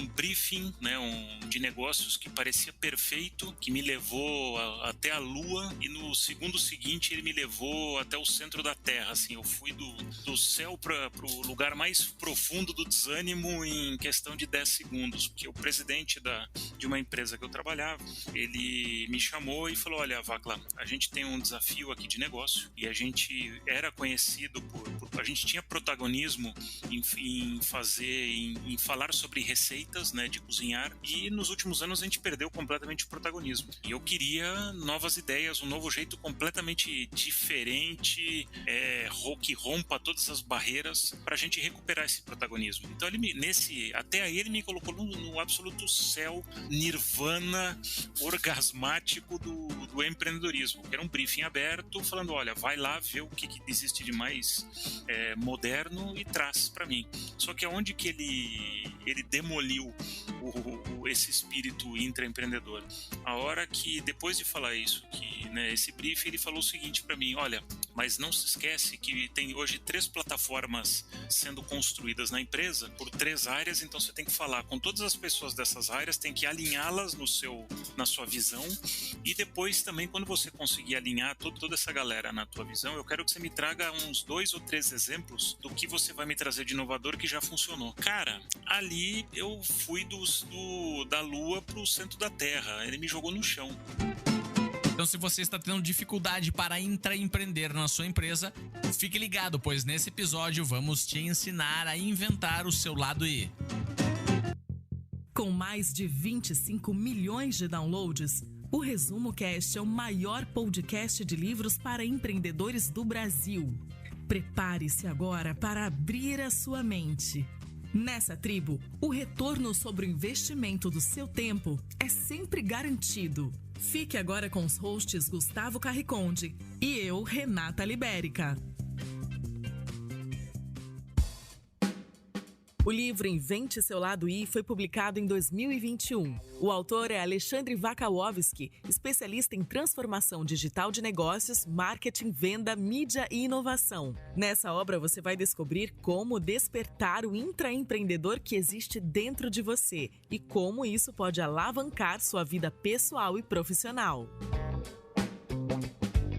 um briefing, né, de negócios que parecia perfeito, que me levou até a Lua, e no segundo seguinte ele me levou até o centro da Terra. Assim, eu fui do céu para o lugar mais profundo do desânimo em questão de 10 segundos, porque o presidente de uma empresa que eu trabalhava, ele me chamou e falou: olha, Vacla, a gente tem um desafio aqui de negócio, e a gente era conhecido a gente tinha protagonismo em falar sobre receitas, né, de cozinhar, e nos últimos anos a gente perdeu completamente o protagonismo. E eu queria novas ideias, um novo jeito completamente diferente, que rompa todas as barreiras para a gente recuperar esse protagonismo. Então até aí ele me colocou no absoluto céu, nirvana, orgasmático do empreendedorismo, que era um briefing aberto, falando: olha, vai lá ver o que existe de mais moderno e traz para mim. Só que aonde que ele demoliu esse espírito intraempreendedor? A hora que, depois de falar isso, esse briefing, ele falou o seguinte para mim: olha, mas não se esquece que tem hoje 3 plataformas sendo construídas na empresa por 3 áreas, então você tem que falar com todas as pessoas dessas áreas, tem que alinhá-las na sua visão, e depois também, quando você conseguir alinhar toda essa galera na tua visão, eu quero que você me traga uns 2 ou 3 exemplos do que você vai me trazer de inovador que já funcionou. Cara, ali eu fui da Lua pro centro da Terra, ele me jogou no chão. Então, se você está tendo dificuldade para intraempreender na sua empresa, fique ligado, pois nesse episódio vamos te ensinar a inventar o seu lado I. Com mais de 25 milhões de downloads, o Resumo Cast é o maior podcast de livros para empreendedores do Brasil. Prepare-se agora para abrir a sua mente. Nessa tribo, o retorno sobre o investimento do seu tempo é sempre garantido. Fique agora com os hosts Gustavo Carriconde e eu, Renata Libérica. O livro Invente Seu Lado I foi publicado em 2021. O autor é Alexandre Wachowski, especialista em transformação digital de negócios, marketing, venda, mídia e inovação. Nessa obra você vai descobrir como despertar o intraempreendedor que existe dentro de você e como isso pode alavancar sua vida pessoal e profissional.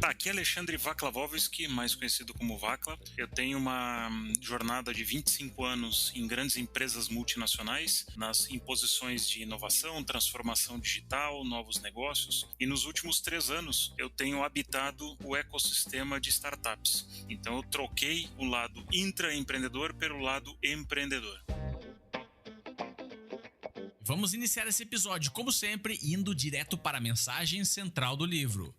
Aqui é Alexandre Wachowski, mais conhecido como Vacla. Eu tenho uma jornada de 25 anos em grandes empresas multinacionais, em posições de inovação, transformação digital, novos negócios. E nos últimos 3 anos eu tenho habitado o ecossistema de startups. Então eu troquei o lado intraempreendedor pelo lado empreendedor. Vamos iniciar esse episódio, como sempre, indo direto para a mensagem central do livro.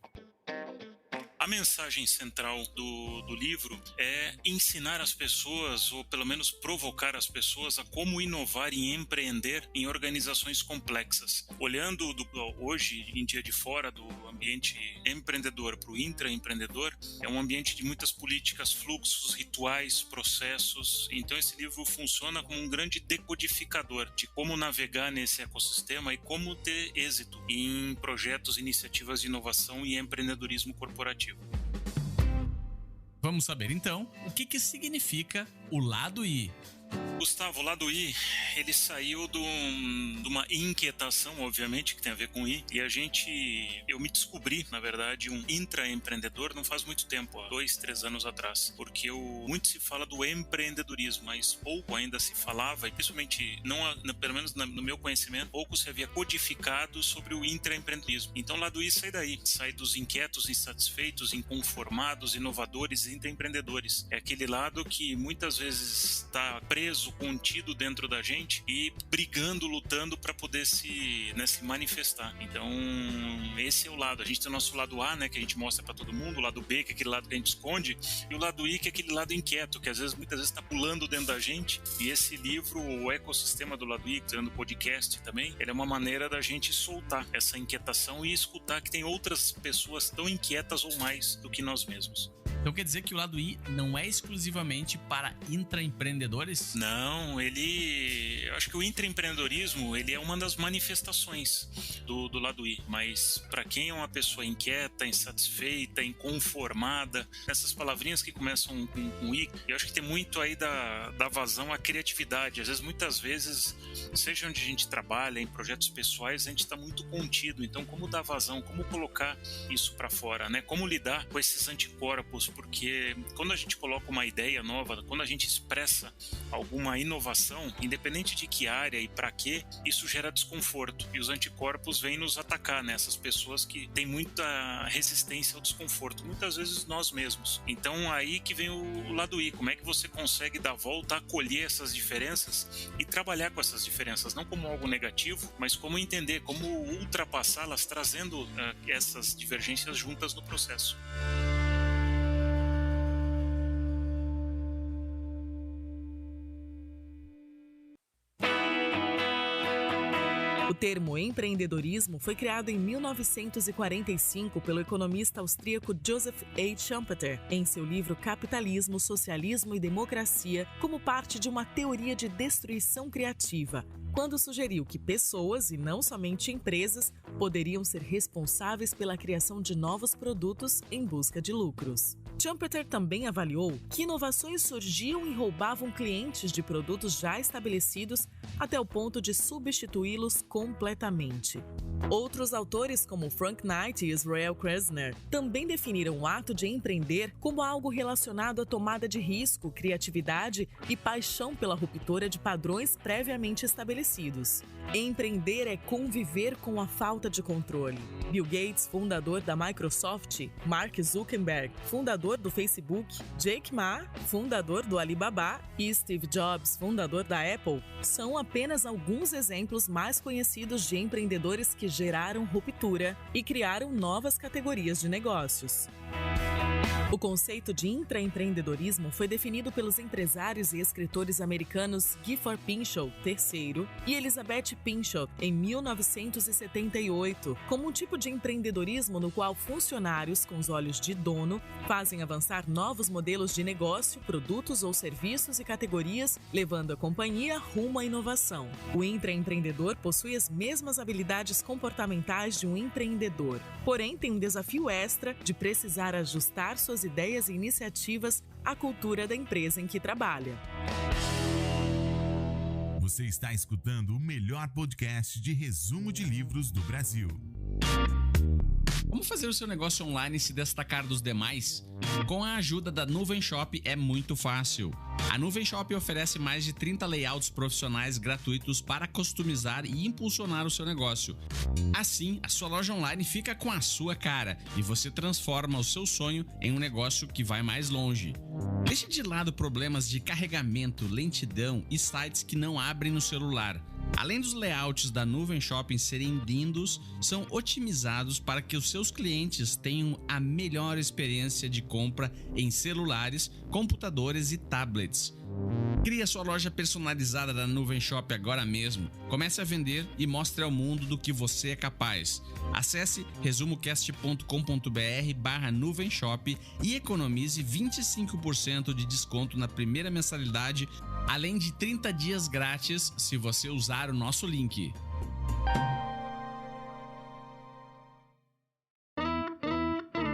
A mensagem central do livro é ensinar as pessoas, ou pelo menos provocar as pessoas, a como inovar e empreender em organizações complexas. Olhando hoje, em dia de fora, do ambiente empreendedor para o intraempreendedor, é um ambiente de muitas políticas, fluxos, rituais, processos. Então esse livro funciona como um grande decodificador de como navegar nesse ecossistema e como ter êxito em projetos, iniciativas de inovação e empreendedorismo corporativo. Vamos saber então o que significa o lado I. Gustavo, o lado I, ele saiu de uma inquietação, obviamente, que tem a ver com I, e eu me descobri, na verdade, um intraempreendedor não faz muito tempo, há 2, 3 anos atrás, porque muito se fala do empreendedorismo, mas pouco ainda se falava, e principalmente, pelo menos no meu conhecimento, pouco se havia codificado sobre o intraempreendedorismo. Então, o lado I sai dos inquietos, insatisfeitos, inconformados, inovadores e intraempreendedores. É aquele lado que muitas vezes está preso, contido dentro da gente e brigando, lutando para poder se manifestar. Então, esse é o lado. A gente tem o nosso lado A, né, que a gente mostra para todo mundo, o lado B, que é aquele lado que a gente esconde, e o lado I, que é aquele lado inquieto, que muitas vezes está pulando dentro da gente. E esse livro, o ecossistema do lado I, trazendo podcast também, ele é uma maneira da gente soltar essa inquietação e escutar que tem outras pessoas tão inquietas ou mais do que nós mesmos. Então quer dizer que o lado I não é exclusivamente para intraempreendedores? Não, eu acho que o intraempreendedorismo, ele é uma das manifestações do lado I, mas para quem é uma pessoa inquieta, insatisfeita, inconformada, essas palavrinhas que começam com I, eu acho que tem muito aí da vazão à criatividade. Às vezes, muitas vezes, seja onde a gente trabalha, em projetos pessoais, a gente está muito contido. Então, como dar vazão? Como colocar isso para fora, né? Como lidar com esses anticorpos? Porque quando a gente coloca uma ideia nova, quando a gente expressa alguma inovação, independente de que área e para quê, isso gera desconforto. E os anticorpos vêm nos atacar, né? Essas pessoas que têm muita resistência ao desconforto, muitas vezes nós mesmos. Então, aí que vem o lado I. Como é que você consegue dar volta, acolher essas diferenças e trabalhar com essas diferenças, não como algo negativo, mas como entender, como ultrapassá-las, trazendo essas divergências juntas no processo. O termo empreendedorismo foi criado em 1945 pelo economista austríaco Joseph A. Schumpeter, em seu livro Capitalismo, Socialismo e Democracia, como parte de uma teoria de destruição criativa, quando sugeriu que pessoas, e não somente empresas, poderiam ser responsáveis pela criação de novos produtos em busca de lucros. Schumpeter também avaliou que inovações surgiam e roubavam clientes de produtos já estabelecidos até o ponto de substituí-los completamente. Outros autores, como Frank Knight e Israel Kirzner, também definiram o ato de empreender como algo relacionado à tomada de risco, criatividade e paixão pela ruptura de padrões previamente estabelecidos. Empreender é conviver com a falta de controle. Bill Gates, fundador da Microsoft, Mark Zuckerberg, fundador do Facebook, Jack Ma, fundador do Alibaba, e Steve Jobs, fundador da Apple, são apenas alguns exemplos mais conhecidos de empreendedores que geraram ruptura e criaram novas categorias de negócios. O conceito de intraempreendedorismo foi definido pelos empresários e escritores americanos Gifford Pinchot III e Elizabeth Pinchot em 1978, como um tipo de empreendedorismo no qual funcionários com os olhos de dono fazem avançar novos modelos de negócio, produtos ou serviços e categorias, levando a companhia rumo à inovação. O intraempreendedor possui as mesmas habilidades comportamentais de um empreendedor, porém tem um desafio extra de precisar ajustar suas ideias e iniciativas à cultura da empresa em que trabalha. Você está escutando o melhor podcast de resumo de livros do Brasil. Como fazer o seu negócio online se destacar dos demais? Com a ajuda da Nuvem Shop é muito fácil. A Nuvem Shop oferece mais de 30 layouts profissionais gratuitos para customizar e impulsionar o seu negócio. Assim, a sua loja online fica com a sua cara e você transforma o seu sonho em um negócio que vai mais longe. Deixe de lado problemas de carregamento, lentidão e sites que não abrem no celular. Além dos layouts da Nuvem Shopping serem lindos, são otimizados para que os seus clientes tenham a melhor experiência de compra em celulares, computadores e tablets. Crie a sua loja personalizada da Nuvem Shop agora mesmo. Comece a vender e mostre ao mundo do que você é capaz. Acesse resumocast.com.br/Nuvem Shop e economize 25% de desconto na primeira mensalidade, além de 30 dias grátis se você usar o nosso link.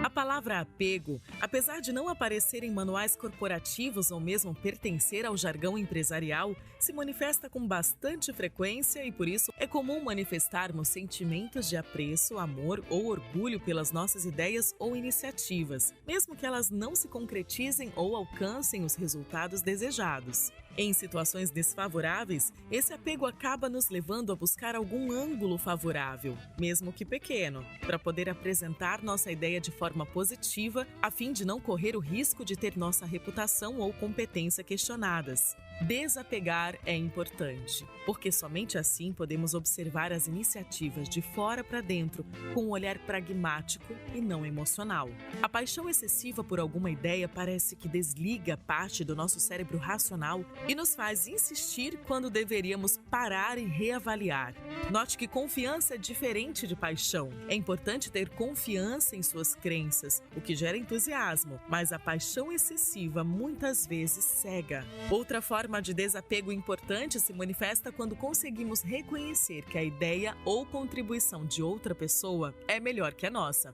A palavra apego, apesar de não aparecer em manuais corporativos ou mesmo pertencer ao jargão empresarial, se manifesta com bastante frequência e por isso é comum manifestarmos sentimentos de apreço, amor ou orgulho pelas nossas ideias ou iniciativas, mesmo que elas não se concretizem ou alcancem os resultados desejados. Em situações desfavoráveis, esse apego acaba nos levando a buscar algum ângulo favorável, mesmo que pequeno, para poder apresentar nossa ideia de forma positiva, a fim de não correr o risco de ter nossa reputação ou competência questionadas. Desapegar é importante, porque somente assim podemos observar as iniciativas de fora para dentro com um olhar pragmático e não emocional. A paixão excessiva por alguma ideia parece que desliga parte do nosso cérebro racional e nos faz insistir quando deveríamos parar e reavaliar. Note que confiança é diferente de paixão. É importante ter confiança em suas crenças, o que gera entusiasmo, mas a paixão excessiva muitas vezes cega. Outra forma de desapego importante se manifesta quando conseguimos reconhecer que a ideia ou contribuição de outra pessoa é melhor que a nossa.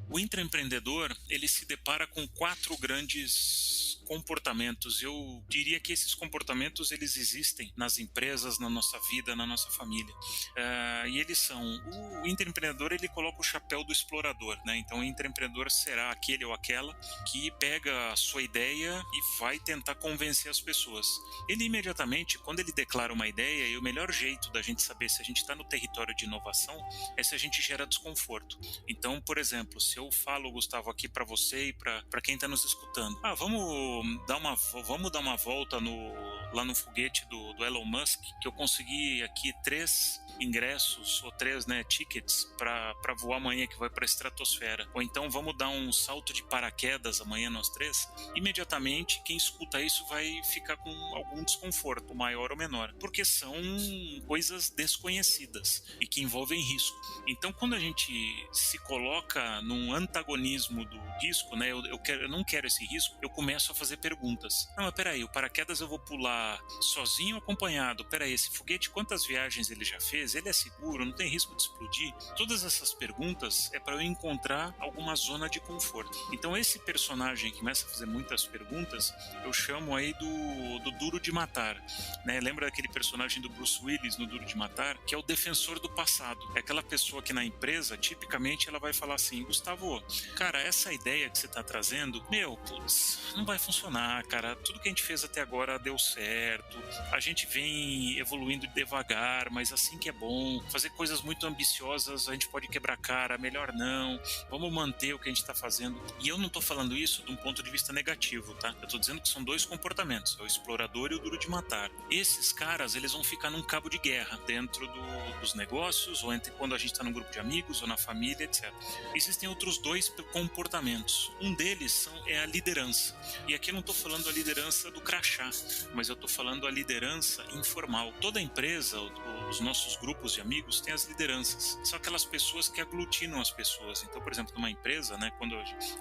O intraempreendedor, ele se depara com 4 grandes comportamentos. Eu diria que esses comportamentos, eles existem nas empresas, na nossa vida, na nossa família. E eles são... O intraempreendedor, ele coloca o chapéu do explorador, né? Então, o intraempreendedor será aquele ou aquela que pega a sua ideia e vai tentar convencer as pessoas. Ele, imediatamente, quando ele declara uma ideia, e o melhor jeito da gente saber se a gente está no território de inovação é se a gente gera desconforto. Então, por exemplo, se eu falo, Gustavo, aqui para você e para quem está nos escutando, vamos dar uma volta lá no foguete do Elon Musk, que eu consegui aqui 3 ingressos ou 3, né, tickets para voar amanhã, que vai para a estratosfera. Ou então vamos dar um salto de paraquedas amanhã nós 3. Imediatamente quem escuta isso vai ficar com algum desconforto, maior ou menor, porque são coisas desconhecidas e que envolvem risco. Então, quando a gente se coloca num antagonismo do risco, né, eu não quero esse risco, eu começo a fazer perguntas. Não, mas peraí, o paraquedas eu vou pular sozinho ou acompanhado? Peraí, esse foguete, quantas viagens ele já fez? Ele é seguro? Não tem risco de explodir? Todas essas perguntas é para eu encontrar alguma zona de conforto. Então, esse personagem que começa a fazer muitas perguntas, eu chamo aí do Duro de Matar, né? Lembra daquele personagem do Bruce Willis no Duro de Matar? Que é o defensor do passado. É aquela pessoa que na empresa, tipicamente, ela vai falar assim: Gustavo, cara, essa ideia que você está trazendo, não vai funcionar, cara. Tudo que a gente fez até agora deu certo. A gente vem evoluindo devagar, mas assim que é bom. Fazer coisas muito ambiciosas, a gente pode quebrar a cara, melhor não. Vamos manter o que a gente está fazendo. E eu não estou falando isso de um ponto de vista negativo, tá? Eu estou dizendo que são 2 comportamentos, é o explorador e o duro de matar. Esses caras, eles vão ficar num cabo de guerra dentro dos negócios, ou entre quando a gente está num grupo de amigos, ou na família, etc. Existem outros 2 comportamentos. Um deles é a liderança. E aqui eu não estou falando a liderança do crachá, mas eu estou falando a liderança informal. Toda empresa, os nossos grupos de amigos têm as lideranças. São aquelas pessoas que aglutinam as pessoas. Então, por exemplo, numa empresa, né,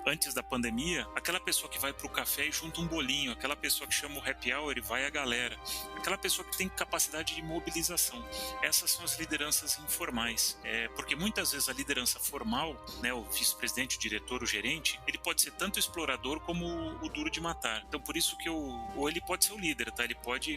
antes da pandemia, aquela pessoa que vai para o café e junta um bolinho, aquela pessoa que chama o happy hour e vai a galera, aquela pessoa que tem capacidade de mobilização. Essas são as lideranças informais. Porque muitas vezes a liderança formal, né, o vice-presidente, o diretor, o gerente, ele pode ser tanto explorador como o duro de matar. Então, por isso que ou ele pode ser o líder, tá?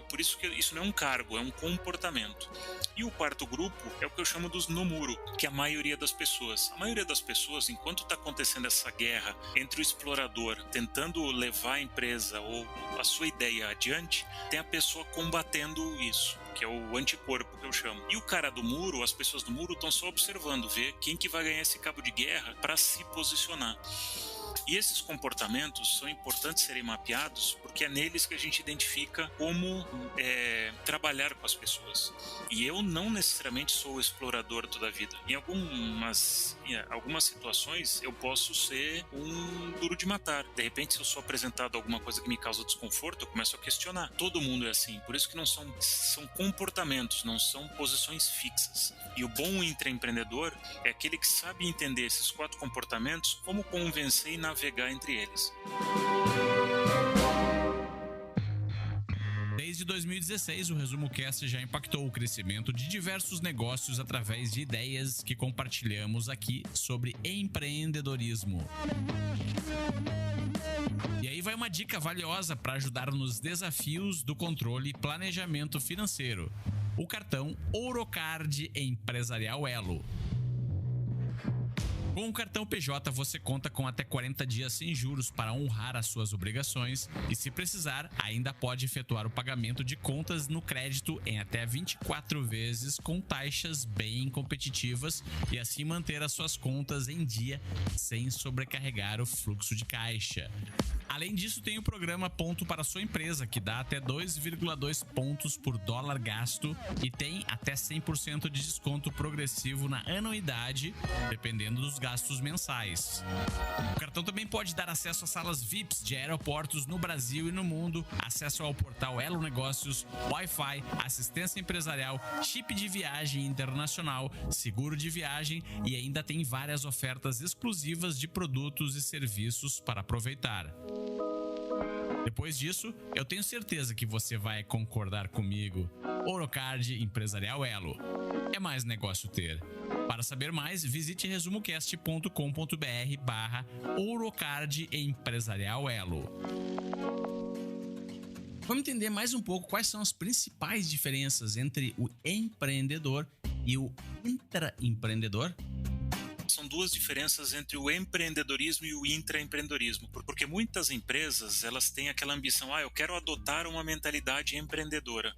Por isso que isso não é um cargo, é um comportamento. E o 4º grupo é o que eu chamo dos no muro, que é a maioria das pessoas. A maioria das pessoas, enquanto está acontecendo essa guerra entre o explorador tentando levar a empresa ou a sua ideia adiante, tem a pessoa combatendo isso, que é o anticorpo que eu chamo. E o cara do muro, as pessoas do muro estão só observando, ver quem que vai ganhar esse cabo de guerra para se posicionar. E esses comportamentos são importantes serem mapeados porque é neles que a gente identifica como trabalhar com as pessoas. E eu não necessariamente sou o explorador toda a vida. Em algumas situações eu posso ser um duro de matar. De repente, se eu sou apresentado alguma coisa que me causa desconforto, eu começo a questionar. Todo mundo é assim. Por isso que são comportamentos, não são posições fixas. E o bom intraempreendedor é aquele que sabe entender esses 4 comportamentos, como convencer e navegar entre eles. Desde 2016, o Resumo Cast já impactou o crescimento de diversos negócios através de ideias que compartilhamos aqui sobre empreendedorismo. E aí vai uma dica valiosa para ajudar nos desafios do controle e planejamento financeiro: o cartão Ourocard Empresarial Elo. Com o cartão PJ, você conta com até 40 dias sem juros para honrar as suas obrigações e, se precisar, ainda pode efetuar o pagamento de contas no crédito em até 24 vezes com taxas bem competitivas e assim manter as suas contas em dia sem sobrecarregar o fluxo de caixa. Além disso, tem o programa Ponto para sua empresa, que dá até 2,2 pontos por dólar gasto e tem até 100% de desconto progressivo na anuidade, dependendo dos gastos mensais. O cartão também pode dar acesso a salas VIPs de aeroportos no Brasil e no mundo, acesso ao portal Elo Negócios, Wi-Fi, assistência empresarial, chip de viagem internacional, seguro de viagem e ainda tem várias ofertas exclusivas de produtos e serviços para aproveitar. Depois disso, eu tenho certeza que você vai concordar comigo. Ourocard Empresarial Elo. É mais negócio ter. Para saber mais, visite resumocast.com.br/Ourocard Empresarial Elo. Vamos entender mais um pouco quais são as principais diferenças entre o empreendedor e o intraempreendedor. São duas diferenças entre o empreendedorismo e o intraempreendedorismo, porque muitas empresas elas têm aquela ambição, eu quero adotar uma mentalidade empreendedora,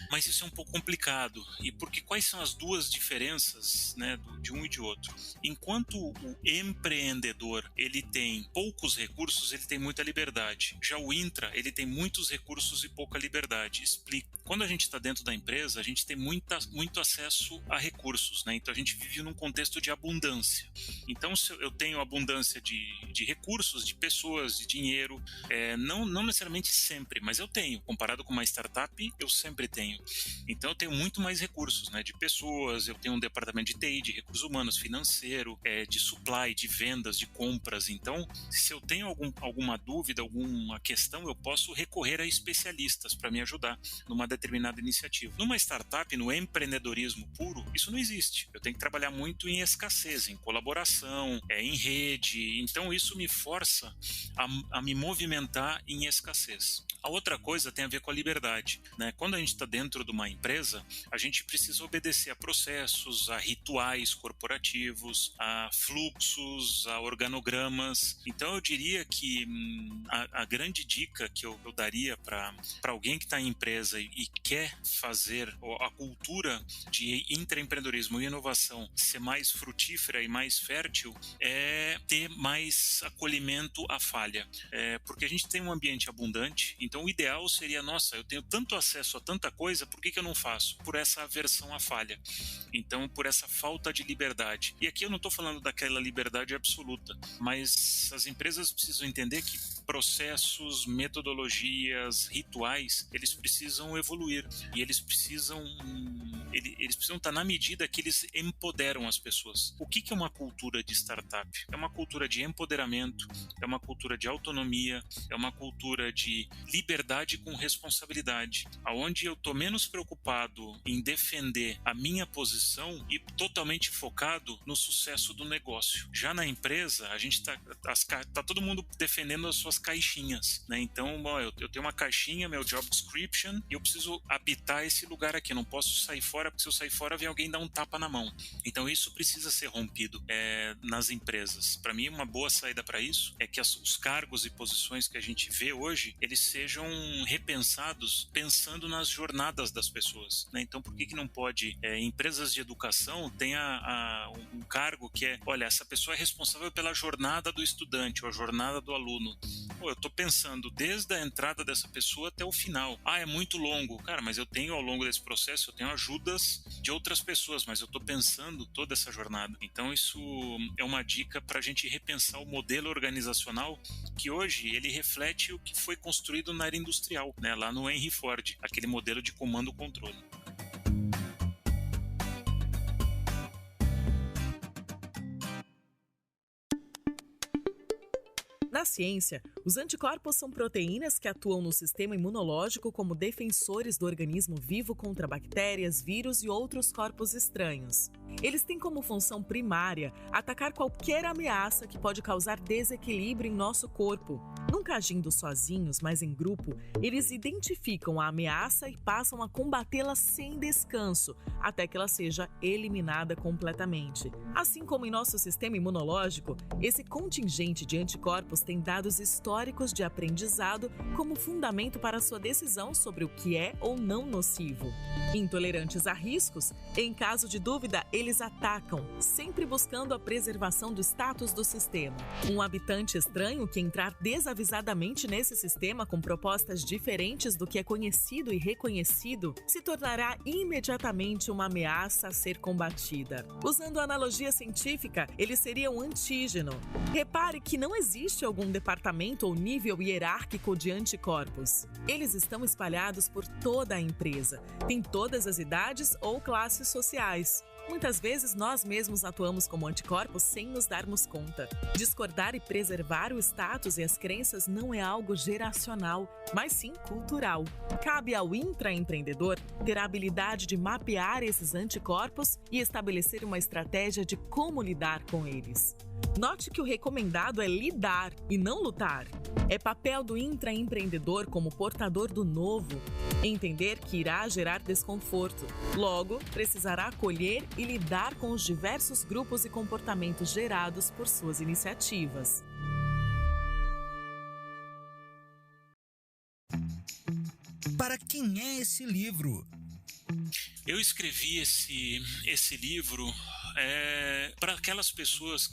mas isso é um pouco complicado, e porque quais são as duas diferenças, né, de um e de outro? Enquanto o empreendedor ele tem poucos recursos, ele tem muita liberdade. Já o intra, ele tem muitos recursos e pouca liberdade. Explico. Quando a gente está dentro da empresa, a gente tem muito acesso a recursos, né? Então a gente vive num contexto de abundância. Então, se eu tenho abundância de recursos, de pessoas, de dinheiro, não necessariamente sempre, mas eu tenho. Comparado com uma startup, eu sempre tenho. Então, eu tenho muito mais recursos, né? De pessoas, eu tenho um departamento de TI, de recursos humanos, financeiro, de supply, de vendas, de compras. Então, se eu tenho alguma dúvida, alguma questão, eu posso recorrer a especialistas para me ajudar numa determinada iniciativa. Numa startup, no empreendedorismo puro, isso não existe. Eu tenho que trabalhar muito em escassez, em colaboração, em rede. Então isso me força a me movimentar em escassez. A outra coisa tem a ver com a liberdade, né? Quando a gente está dentro de uma empresa, a gente precisa obedecer a processos, a rituais corporativos, a fluxos, a organogramas. Então eu diria que a grande dica que eu daria para alguém que está em empresa e quer fazer a cultura de intraempreendedorismo e inovação ser mais frutífera e mais fértil é ter mais acolhimento à falha. Porque a gente tem um ambiente abundante, então o ideal seria, eu tenho tanto acesso a tanta coisa, por que eu não faço? Por essa aversão à falha. Então, por essa falta de liberdade. E aqui eu não estou falando daquela liberdade absoluta, mas as empresas precisam entender que processos, metodologias, rituais, eles precisam evoluir e eles precisam estar na medida que eles empoderam as pessoas. O que é uma cultura de startup? É uma cultura de empoderamento, é uma cultura de autonomia, é uma cultura de liberdade com responsabilidade, aonde eu estou menos preocupado em defender a minha posição e totalmente focado no sucesso do negócio. Já na empresa, a gente tá todo mundo defendendo as suas caixinhas, né? Então, eu tenho uma caixinha, meu job description, e eu preciso habitar esse lugar aqui, eu não posso sair fora, porque se eu sair fora, vem alguém dar um tapa na mão. Então, isso precisa ser rompido nas empresas. Para mim, uma boa saída para isso é que os cargos e posições que a gente vê hoje, eles sejam repensados pensando nas jornadas das pessoas, né? Então, por que não pode empresas de educação tem um cargo que essa pessoa é responsável pela jornada do estudante ou a jornada do aluno. Eu estou pensando desde a entrada dessa pessoa até o final. É muito longo. Cara, mas eu tenho ao longo desse processo, eu tenho ajudas de outras pessoas, mas eu estou pensando toda essa jornada. Então isso é uma dica para a gente repensar o modelo organizacional que hoje ele reflete o que foi construído na era industrial, né? Lá no Henry Ford, aquele modelo de comando-controle. Na ciência, Os anticorpos são proteínas que atuam no sistema imunológico como defensores do organismo vivo contra bactérias, vírus e outros corpos estranhos. Eles têm como função primária atacar qualquer ameaça que pode causar desequilíbrio em nosso corpo. Nunca agindo sozinhos, mas em grupo, eles identificam a ameaça e passam a combatê-la sem descanso, até que ela seja eliminada completamente. Assim como em nosso sistema imunológico, esse contingente de anticorpos tem dados históricos de aprendizado como fundamento para sua decisão sobre o que é ou não nocivo. Intolerantes a riscos, em caso de dúvida, eles atacam, sempre buscando a preservação do status do sistema. Um habitante estranho que entrar desavisadamente nesse sistema com propostas diferentes do que é conhecido e reconhecido se tornará imediatamente uma ameaça a ser combatida. Usando a analogia científica, ele seria um antígeno. Repare que não existe algum departamento ou nível hierárquico de anticorpos. Eles estão espalhados por toda a empresa, em todas as idades ou classes sociais. Muitas vezes nós mesmos atuamos como anticorpos sem nos darmos conta. Discordar e preservar o status e as crenças não é algo geracional, mas sim cultural. Cabe ao intraempreendedor ter a habilidade de mapear esses anticorpos e estabelecer uma estratégia de como lidar com eles. Note que o recomendado é lidar e não lutar. É papel do intraempreendedor como portador do novo entender que irá gerar desconforto. Logo, precisará acolher e lidar com os diversos grupos e comportamentos gerados por suas iniciativas. Para quem é esse livro? Eu escrevi esse livro para aquelas pessoas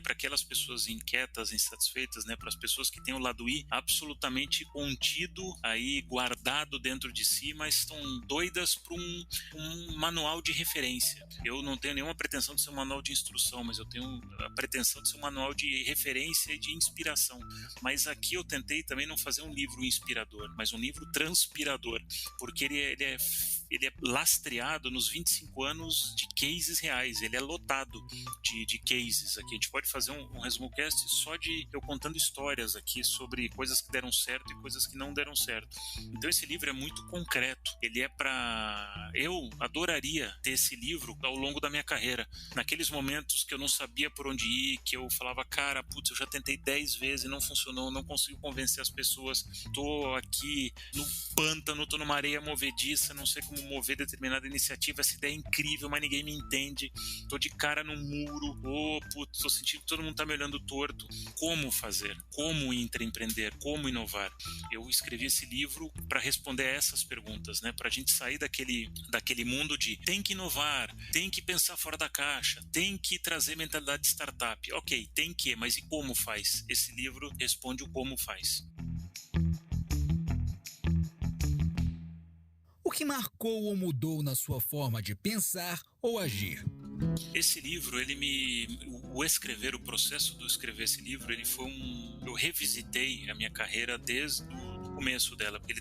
para aquelas pessoas inquietas, insatisfeitas, para as pessoas que têm o lado I absolutamente contido aí, guardado dentro de si, mas estão doidas por um manual de referência. Eu não tenho nenhuma pretensão de ser um manual de instrução, mas eu tenho a pretensão de ser um manual de referência e de inspiração. Mas aqui eu tentei também não fazer um livro inspirador, mas um livro transpirador, porque ele é lastreado nos 25 anos de cases reais. Ele é lotado de cases aqui. A gente pode fazer um resumocast só de eu contando histórias aqui sobre coisas que deram certo e coisas que não deram certo. Então esse livro é muito concreto. Ele é eu adoraria ter esse livro ao longo da minha carreira. Naqueles momentos que eu não sabia por onde ir, que eu falava, cara, putz, eu já tentei 10 vezes e não funcionou, não consigo convencer as pessoas, tô aqui no pântano, tô numa areia movediça, não sei como mover determinada iniciativa, essa ideia é incrível, mas ninguém me entende, tô de cara no muro, putz, tô sentindo que todo mundo tá me olhando torto. Como fazer? Como empreender? Como inovar? Eu escrevi esse livro para responder a essas perguntas, pra gente sair daquele mundo de tem que inovar, tem que pensar fora da caixa, tem que trazer mentalidade de startup. Ok, tem que, mas e como faz? Esse livro responde o como faz. O que marcou ou mudou na sua forma de pensar ou agir? Esse livro, o processo de escrever esse livro, eu revisitei a minha carreira desde o começo dela, porque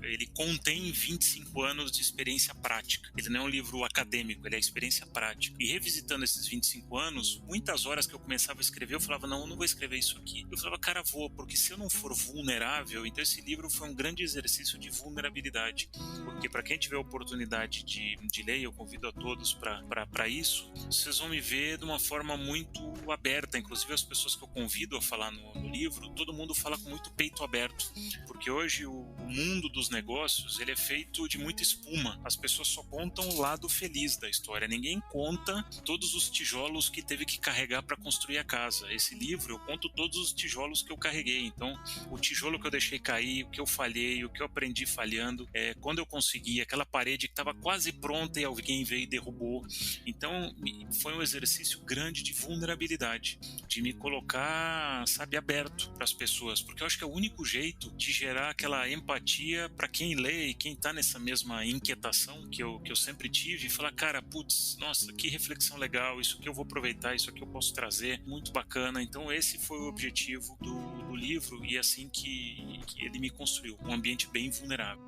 ele contém 25 anos de experiência prática. Ele não é um livro acadêmico, ele é experiência prática. E revisitando esses 25 anos, muitas horas que eu começava a escrever, eu falava, não vou escrever isso aqui. Eu falava, cara, porque se eu não for vulnerável, então esse livro foi um grande exercício de vulnerabilidade. Porque para quem tiver a oportunidade de ler, eu convido a todos para isso, vocês vão me ver de uma forma muito aberta. Inclusive as pessoas que eu convido a falar no livro, todo mundo fala com muito peito aberto. Porque hoje o mundo dos negócios, ele é feito de muita espuma. As pessoas só contam o lado feliz da história. Ninguém conta todos os tijolos que teve que carregar para construir a casa. Esse livro, eu conto todos os tijolos que eu carreguei. Então, o tijolo que eu deixei cair, o que eu falhei, o que eu aprendi falhando, quando eu consegui, aquela parede que estava quase pronta e alguém veio e derrubou. Então, foi um exercício grande de vulnerabilidade, de me colocar, aberto para as pessoas. Porque eu acho que é o único jeito de gerar aquela empatia para quem lê e quem tá nessa mesma inquietação que eu sempre tive, e falar, cara, putz, nossa, que reflexão legal, isso aqui eu vou aproveitar, isso aqui eu posso trazer, muito bacana. Então esse foi o objetivo do livro, e assim que ele me construiu, um ambiente bem vulnerável.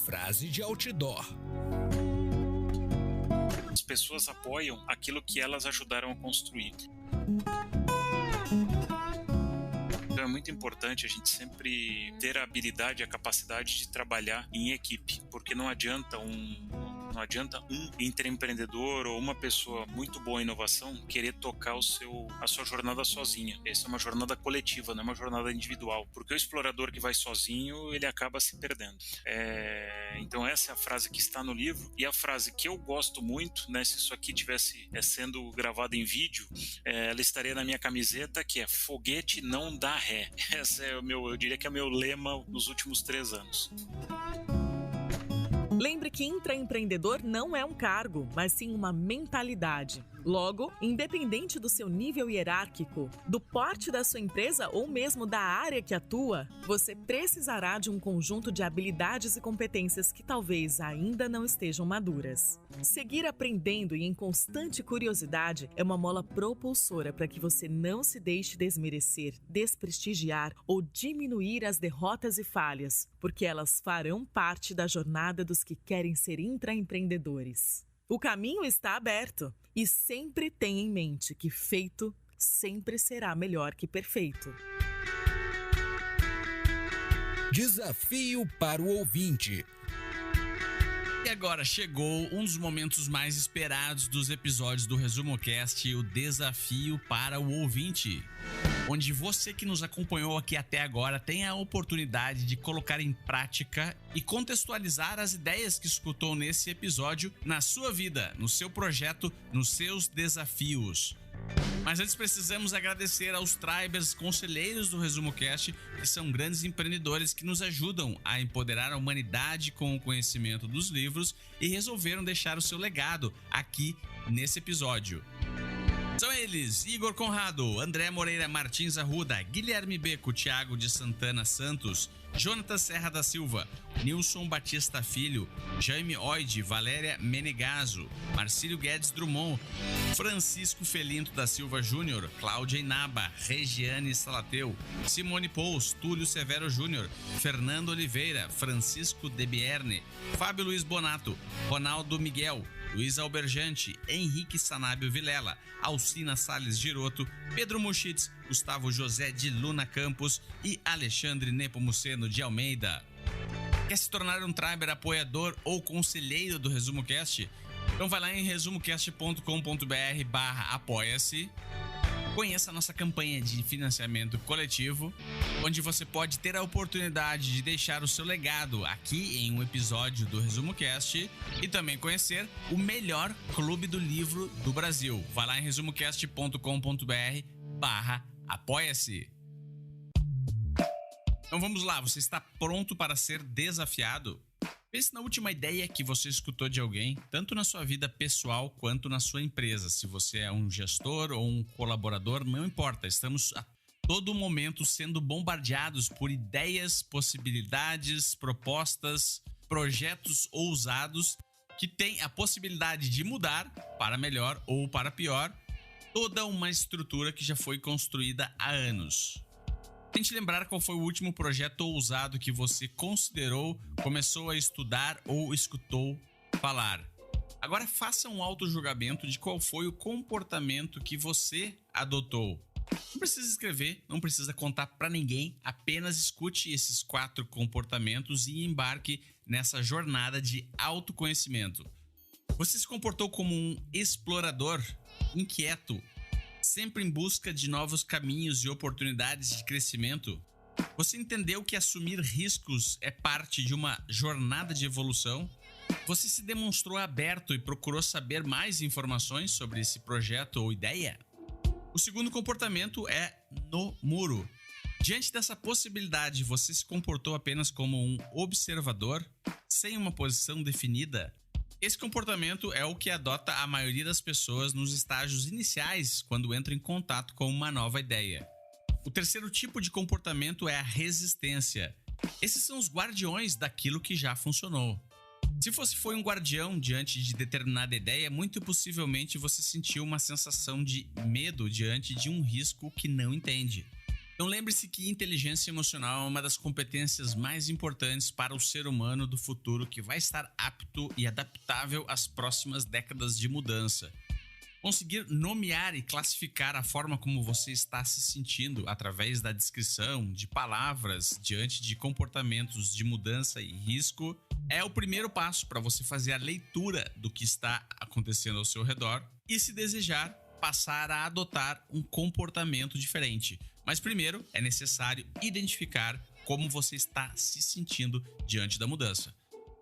Frase de outdoor. As pessoas apoiam aquilo que elas ajudaram a construir. Então é muito importante a gente sempre ter a habilidade, a capacidade de trabalhar em equipe, porque não adianta um intraempreendedor ou uma pessoa muito boa em inovação querer tocar a sua jornada sozinha. Essa é uma jornada coletiva, não é uma jornada individual, porque o explorador que vai sozinho, ele acaba se perdendo. Então essa é a frase que está no livro, e a frase que eu gosto muito, né, se isso aqui tivesse sendo gravado em vídeo, ela estaria na minha camiseta, que é foguete não dá ré. Esse é eu diria que é o meu lema nos últimos 3 anos. Lembre que intraempreendedor não é um cargo, mas sim uma mentalidade. Logo, independente do seu nível hierárquico, do porte da sua empresa ou mesmo da área que atua, você precisará de um conjunto de habilidades e competências que talvez ainda não estejam maduras. Seguir aprendendo e em constante curiosidade é uma mola propulsora para que você não se deixe desmerecer, desprestigiar ou diminuir as derrotas e falhas, porque elas farão parte da jornada dos que querem ser intraempreendedores. O caminho está aberto e sempre tenha em mente que feito sempre será melhor que perfeito. Desafio para o ouvinte. E agora chegou um dos momentos mais esperados dos episódios do ResumoCast, o desafio para o ouvinte, onde você que nos acompanhou aqui até agora tem a oportunidade de colocar em prática e contextualizar as ideias que escutou nesse episódio na sua vida, no seu projeto, nos seus desafios. Mas antes precisamos agradecer aos Tribers conselheiros do ResumoCast, que são grandes empreendedores que nos ajudam a empoderar a humanidade com o conhecimento dos livros e resolveram deixar o seu legado aqui nesse episódio. São eles: Igor Conrado, André Moreira Martins Arruda, Guilherme Beco, Thiago de Santana Santos, Jonathan Serra da Silva, Nilson Batista Filho, Jaime Oide, Valéria Menegaso, Marcílio Guedes Drummond, Francisco Felinto da Silva Júnior, Cláudia Inaba, Regiane Salateu, Simone Pous, Túlio Severo Júnior, Fernando Oliveira, Francisco Debierne, Fábio Luiz Bonato, Ronaldo Miguel, Luiz Alberjante, Henrique Sanábio Vilela, Alcina Salles Giroto, Pedro Muschitz, Gustavo José de Luna Campos e Alexandre Nepomuceno de Almeida. Quer se tornar um Triber apoiador ou conselheiro do ResumoCast? Então vai lá em resumocast.com.br/apoia-se. Conheça a nossa campanha de financiamento coletivo, onde você pode ter a oportunidade de deixar o seu legado aqui em um episódio do ResumoCast e também conhecer o melhor clube do livro do Brasil. Vai lá em resumocast.com.br/apoia-se. Então vamos lá, você está pronto para ser desafiado? Pense na última ideia que você escutou de alguém, tanto na sua vida pessoal quanto na sua empresa. Se você é um gestor ou um colaborador, não importa. Estamos a todo momento sendo bombardeados por ideias, possibilidades, propostas, projetos ousados que têm a possibilidade de mudar para melhor ou para pior toda uma estrutura que já foi construída há anos. Tente lembrar qual foi o último projeto ousado que você considerou, começou a estudar ou escutou falar. Agora faça um autojulgamento de qual foi o comportamento que você adotou. Não precisa escrever, não precisa contar para ninguém, apenas escute esses 4 comportamentos e embarque nessa jornada de autoconhecimento. Você se comportou como um explorador, inquieto, sempre em busca de novos caminhos e oportunidades de crescimento? Você entendeu que assumir riscos é parte de uma jornada de evolução? Você se demonstrou aberto e procurou saber mais informações sobre esse projeto ou ideia? O segundo comportamento é no muro. Diante dessa possibilidade, você se comportou apenas como um observador, sem uma posição definida? Esse comportamento é o que adota a maioria das pessoas nos estágios iniciais quando entram em contato com uma nova ideia. O terceiro tipo de comportamento é a resistência. Esses são os guardiões daquilo que já funcionou. Se você foi um guardião diante de determinada ideia, muito possivelmente você sentiu uma sensação de medo diante de um risco que não entende. Então lembre-se que inteligência emocional é uma das competências mais importantes para o ser humano do futuro que vai estar apto e adaptável às próximas décadas de mudança. Conseguir nomear e classificar a forma como você está se sentindo através da descrição de palavras diante de comportamentos de mudança e risco é o primeiro passo para você fazer a leitura do que está acontecendo ao seu redor e, se desejar, passar a adotar um comportamento diferente. Mas primeiro é necessário identificar como você está se sentindo diante da mudança.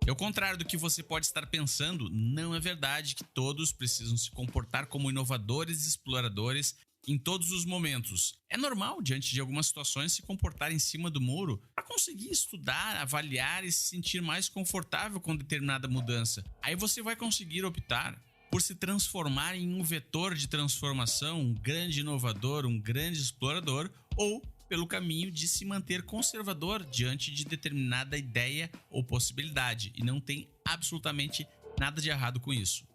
Ao contrário do que você pode estar pensando, não é verdade que todos precisam se comportar como inovadores e exploradores em todos os momentos. É normal, diante de algumas situações, se comportar em cima do muro para conseguir estudar, avaliar e se sentir mais confortável com determinada mudança. Aí você vai conseguir optar por se transformar em um vetor de transformação, um grande inovador, um grande explorador, ou pelo caminho de se manter conservador diante de determinada ideia ou possibilidade. E não tem absolutamente nada de errado com isso.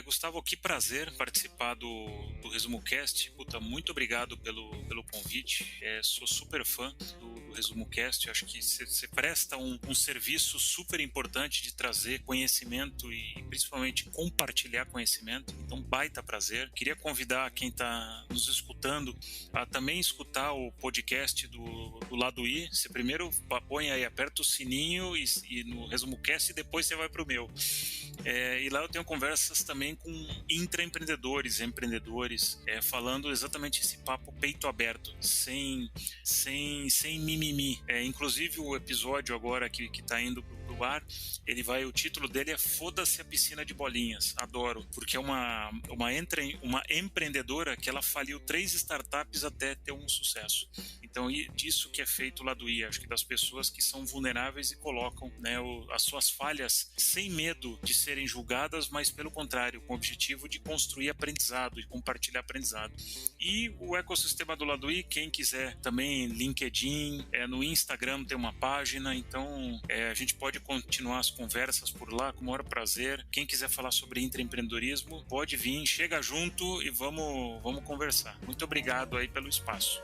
Gustavo, que prazer participar do Resumo Cast. Puta, muito obrigado pelo convite. Sou super fã do Resumo Cast. Acho que você presta um serviço super importante de trazer conhecimento e principalmente compartilhar conhecimento. Então, baita prazer. Queria convidar quem está nos escutando a também escutar o podcast do Lado I. Você primeiro põe aí, aperta o sininho e no Resumo Cast e depois você vai para o meu. E lá eu tenho conversas também com intraempreendedores, empreendedores, falando exatamente esse papo peito aberto, sem mimimi. Inclusive o episódio agora que está indo pro ar, o título dele é Foda-se a piscina de bolinhas. Adoro, porque é uma empreendedora que ela faliu 3 startups até ter um sucesso. Então, disso que é feito lá do I, acho que das pessoas que são vulneráveis e colocam, né, as suas falhas sem medo de serem julgadas, mas pelo contrário, com o objetivo de construir aprendizado e compartilhar aprendizado. E o ecossistema do Lado I, quem quiser também, LinkedIn, no Instagram tem uma página, então a gente pode continuar as conversas por lá com o maior prazer. Quem quiser falar sobre intraempreendedorismo, pode vir, chega junto e vamos conversar. Muito obrigado aí pelo espaço.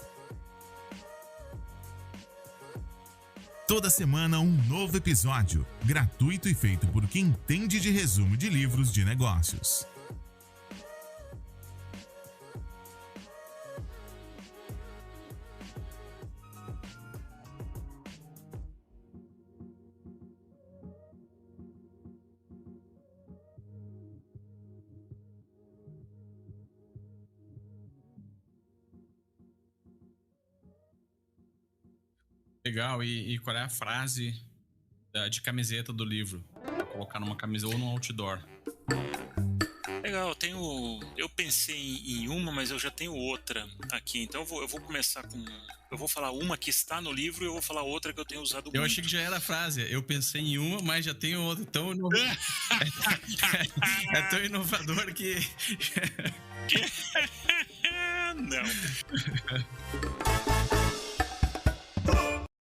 Toda semana um novo episódio, gratuito e feito por quem entende de resumo de livros de negócios. Legal, e qual é a frase de camiseta do livro? Pra colocar numa camiseta ou num outdoor. Legal, eu pensei em uma, mas eu já tenho outra aqui. Então eu vou começar com... Eu vou falar uma que está no livro e eu vou falar outra que eu tenho usado muito. Eu achei que já era a frase. Eu pensei em uma, mas já tenho outra. Tão é tão inovador que... Não.